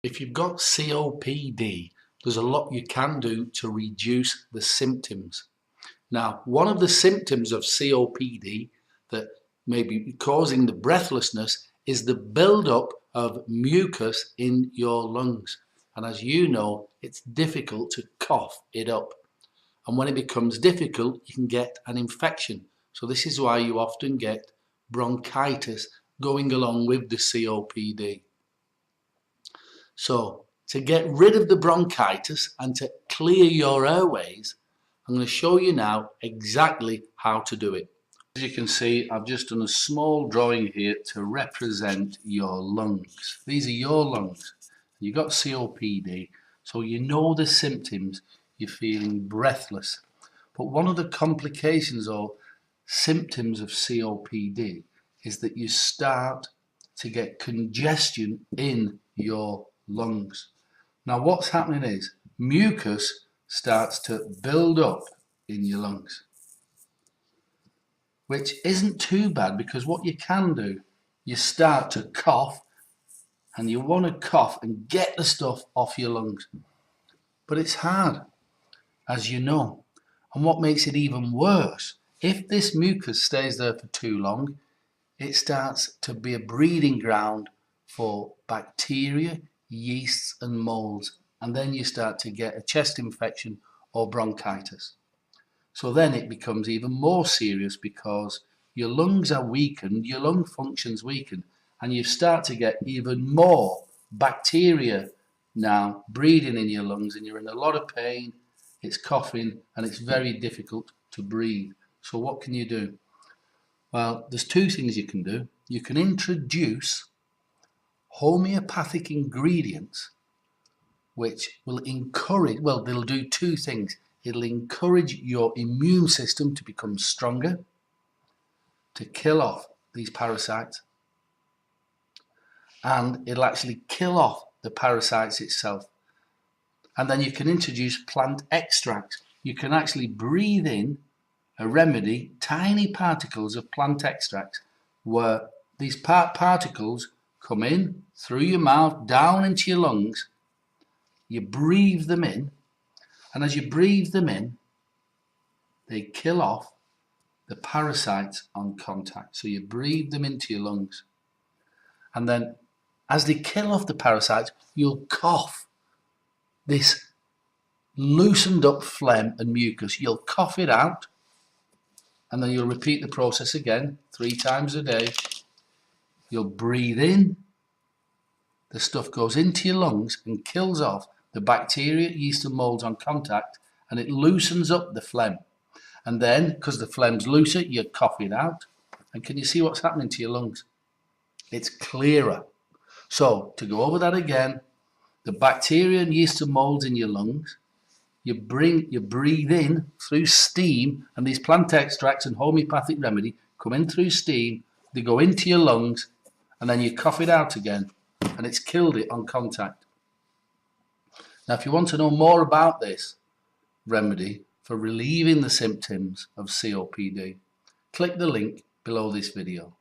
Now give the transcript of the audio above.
If you've got COPD, there's a lot you can do to reduce the symptoms. Now, one of the symptoms of COPD that may be causing the breathlessness is the build-up of mucus in your lungs. And as you know, it's difficult to cough it up. And when it becomes difficult, you can get an infection. So this is why you often get bronchitis going along with the COPD. So to get rid of the bronchitis and to clear your airways, I'm going to show you now exactly how to do it. As you can see, I've just done a small drawing here to represent your lungs. These are your lungs. You've got COPD, so you know the symptoms. You're feeling breathless. But one of the complications or symptoms of COPD is that you start to get congestion in your lungs. Now what's happening is mucus starts to build up in your lungs, which isn't too bad, because what you can do, you start to cough, and you want to cough and get the stuff off your lungs. But it's hard, as you know. And what makes it even worse, if this mucus stays there for too long, it starts to be a breeding ground for bacteria, yeasts and molds, and then you start to get a chest infection or bronchitis. So then it becomes even more serious, because your lungs are weakened, your lung function's weakened, and you start to get even more bacteria now breeding in your lungs, and you're in a lot of pain, it's coughing, and it's very difficult to breathe. So what can you do? Well, there's two things you can do. You can introduce homeopathic ingredients which will encourage, well, they'll do two things. It'll encourage your immune system to become stronger, to kill off these parasites, and it'll actually kill off the parasites itself. And then you can introduce plant extracts. You can actually breathe in a remedy, tiny particles of plant extracts, where these particles come in through your mouth, down into your lungs. You breathe them in, and as you breathe them in, they kill off the parasites on contact. So you breathe them into your lungs, and then as they kill off the parasites, you'll cough this loosened up phlegm and mucus. You'll cough it out, and then you'll repeat the process again 3 times a day. You'll breathe in, the stuff goes into your lungs and kills off the bacteria, yeast and molds on contact, and it loosens up the phlegm. And then, because the phlegm's looser, you cough it out, and can you see what's happening to your lungs? It's clearer. So to go over that again, the bacteria and yeast and molds in your lungs, you breathe in through steam, and these plant extracts and homeopathic remedy come in through steam, they go into your lungs, and then you cough it out again, and it's killed it on contact. Now, if you want to know more about this remedy for relieving the symptoms of COPD, click the link below this video.